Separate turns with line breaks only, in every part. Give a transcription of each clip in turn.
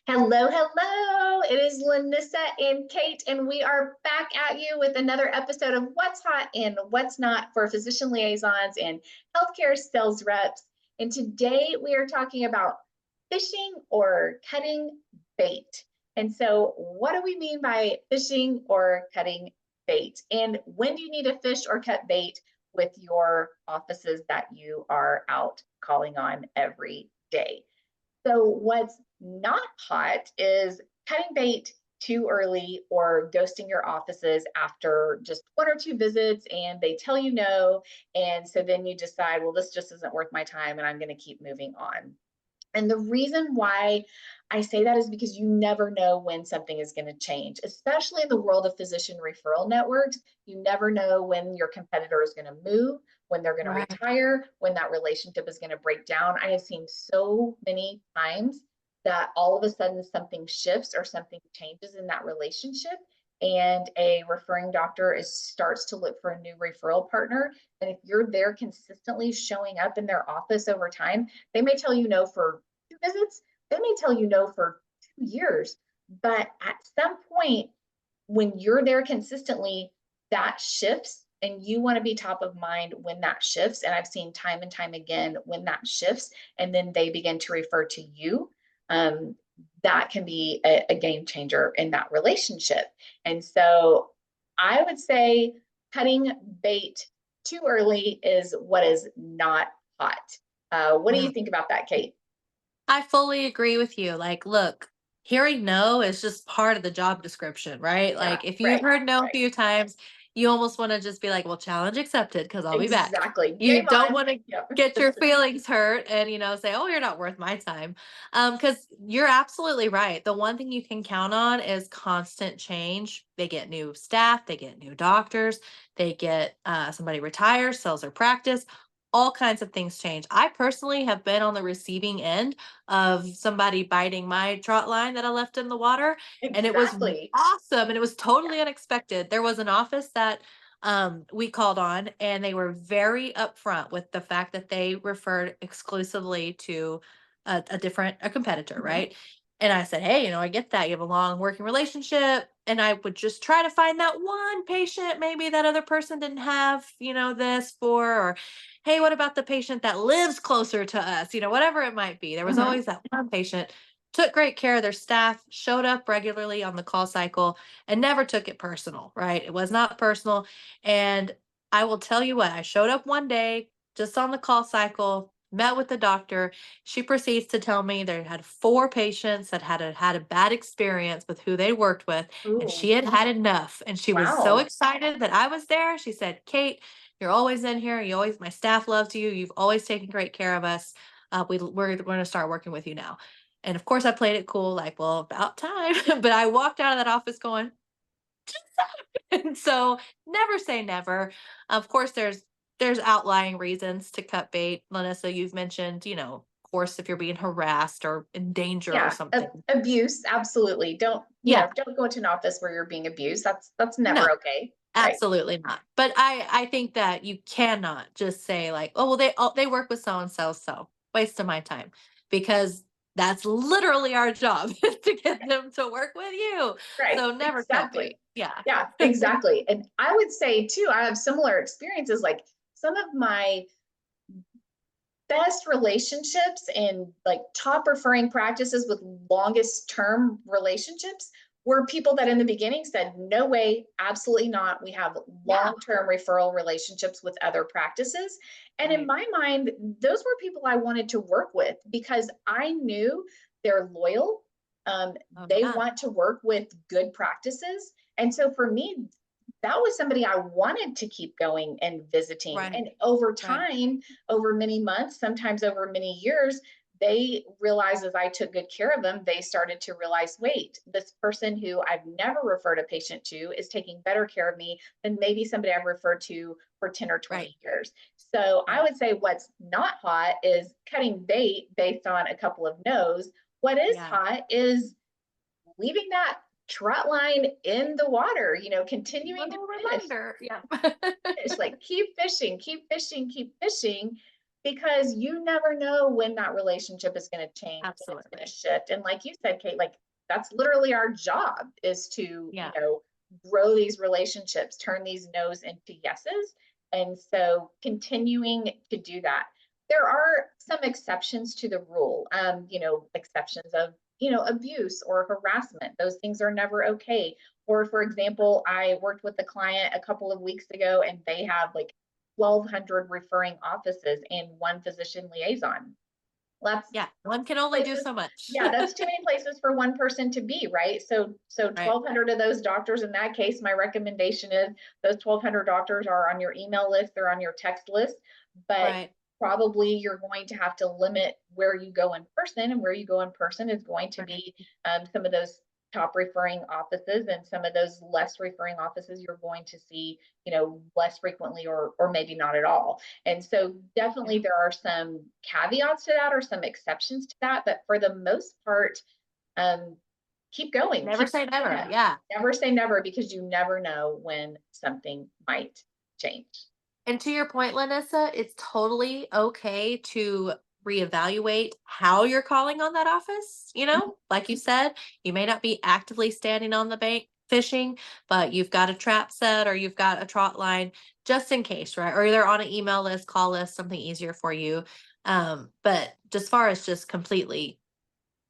Hello, hello. It is Lanissa and Kate, and we are back at you with another episode of What's Hot and What's Not for physician liaisons and healthcare sales reps. And today we are talking about fishing or cutting bait. And so, what do we mean by fishing or cutting bait? And when do you need to fish or cut bait with your offices that you are out calling on every day? So what's not hot is cutting bait too early or ghosting your offices after just one or two visits and they tell you no. And so then you decide, well, this just isn't worth my time and I'm going to keep moving on. And the reason why I say that is because you never know when something is going to change, especially in the world of physician referral networks. You never know when your competitor is going to move, when they're going to
Right.
retire, when that relationship is going to break down. I have seen so many times that all of a sudden something shifts or something changes in that relationship. And a referring doctor starts to look for a new referral partner. And if you're there consistently showing up in their office over time, they may tell you no for two visits, they may tell you no for 2 years. But at some point, when you're there consistently, that shifts and you want to be top of mind when that shifts. And I've seen time and time again when that shifts, and then they begin to refer to you. That can be a game changer in that relationship. And so I would say cutting bait too early is what is not hot. What do you think about that, Kate?
I fully agree with you. Like, look, hearing no is just part of the job description, right?
Yeah,
Like, if you've
right,
heard no a
right.
few times, you almost want to just be like, well, challenge accepted because I'll be back.
Exactly.
You
Game
don't
on.
want to
Yep.
get your feelings hurt and, say, oh, you're not worth my time. Because you're absolutely right. The one thing you can count on is constant change. They get new staff, they get new doctors, they get somebody retires, sells their practice. All kinds of things change. I personally have been on the receiving end of somebody biting my trot line that I left in the water. And it was
Exactly.
awesome. And it was
Yeah.
totally unexpected. There was an office that we called on, and they were very upfront with the fact that they referred exclusively to a competitor,
Mhm.
right? And I said, hey, I get that. You have a long working relationship. And I would just try to find that one patient maybe that other person didn't have, this for, or hey, what about the patient that lives closer to us? Whatever it might be. There was
Mhm.
always that one patient, took great care of their staff, showed up regularly on the call cycle, and never took it personal, right? It was not personal. And I will tell you what, I showed up one day just on the call cycle, met with the doctor. She proceeds to tell me they had four patients that had a bad experience with who they worked with, and
Ooh,
she had had enough. And she was so
wow.
excited that I was there. She said, Kate, you're always in here. My staff loves you. You've always taken great care of us. We're going to start working with you now. And of course, I played it cool, like, well, about time. But I walked out of that office going, and so never say never. Of course, there's outlying reasons to cut bait. Lanissa, you've mentioned, of course, if you're being harassed or in danger or
Yeah,
something.
abuse, absolutely. Don't,
Yeah,
don't go into an office where you're being abused. That's never
no,
okay. Right.
absolutely not. But I think that you cannot just say like, oh well, they work with so and so, so waste of my time, because that's literally our job is to get them to work with you.
Right.
So never cut
Exactly.
bait. Yeah.
Yeah, exactly. And I would say too, I have similar experiences. Like some of my best relationships and like top referring practices with longest term relationships were people that in the beginning said, no way, absolutely not. We have
Yeah.
long term referral relationships with other practices. And in
Right.
my mind, those were people I wanted to work with because I knew they're loyal.
Oh
They
yeah.
want to work with good practices. And so for me, that was somebody I wanted to keep going and visiting.
Right.
And over
Right.
time, over many months, sometimes over many years, they realized as I took good care of them, they started to realize, wait, this person who I've never referred a patient to is taking better care of me than maybe somebody I've referred to for 10 or
Right.
20 years. So I
Right.
would say what's not hot is cutting bait based on a couple of no's. What is
Yeah.
hot is leaving that trot line in the water, continuing to
Little
fish,
reminder. Yeah.
fish, like keep fishing, keep fishing, keep fishing. because you never know when that relationship is going to change, when it's going
Absolutely.
to shift. And like you said, Kate, like that's literally our job, is to,
Yeah.
grow these relationships, turn these no's into yeses. And so continuing to do that. There are some exceptions to the rule, exceptions of, abuse or harassment. Those things are never okay. Or for example, I worked with a client a couple of weeks ago and they have like 1,200 referring offices and one physician liaison. That's
Yeah. One can only do
places.
so much.
Yeah, that's too many places for one person to be, right? So
Right.
1,200 of those doctors, in that case, my recommendation is those 1,200 doctors are on your email list, they're on your text list, but
Right.
probably you're going to have to limit where you go in person, and where you go in person is going to
Right.
be some of those top referring offices, and some of those less referring offices you're going to see, less frequently, or maybe not at all. And so definitely
Yeah.
there are some caveats to that, or some exceptions to that, but for the most part, um, keep going,
Never
keep
say never.
yeah,
Yeah.
never say never, because you never know when something might change.
And to your point, Lanissa, it's totally okay to reevaluate how you're calling on that office. Like you said, you may not be actively standing on the bank fishing, but you've got a trap set or you've got a trot line just in case, right? Or they're on an email list, call list, something easier for you. But as far as just completely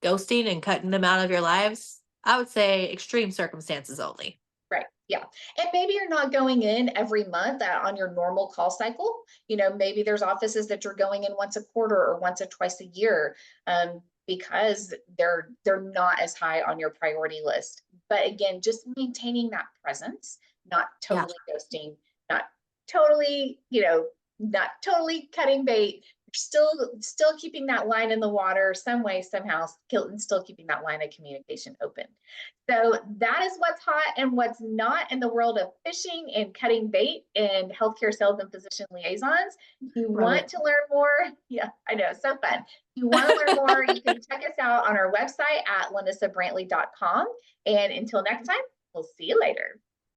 ghosting and cutting them out of your lives, I would say extreme circumstances only.
Right. Yeah. And maybe you're not going in every month on your normal call cycle. Maybe there's offices that you're going in once a quarter or once or twice a year, because they're not as high on your priority list. But again, just maintaining that presence, not
Yeah.
totally ghosting, not totally, not totally cutting bait. Still keeping that line in the water some way, somehow, and still keeping that line of communication open. So that is what's hot and what's not in the world of fishing and cutting bait and healthcare sales and physician liaisons. If you
Love
want
it.
to learn more, yeah, I know, so fun. If you want to learn more, you can check us out on our website at lanissabrantley.com. And until next time, we'll see you later.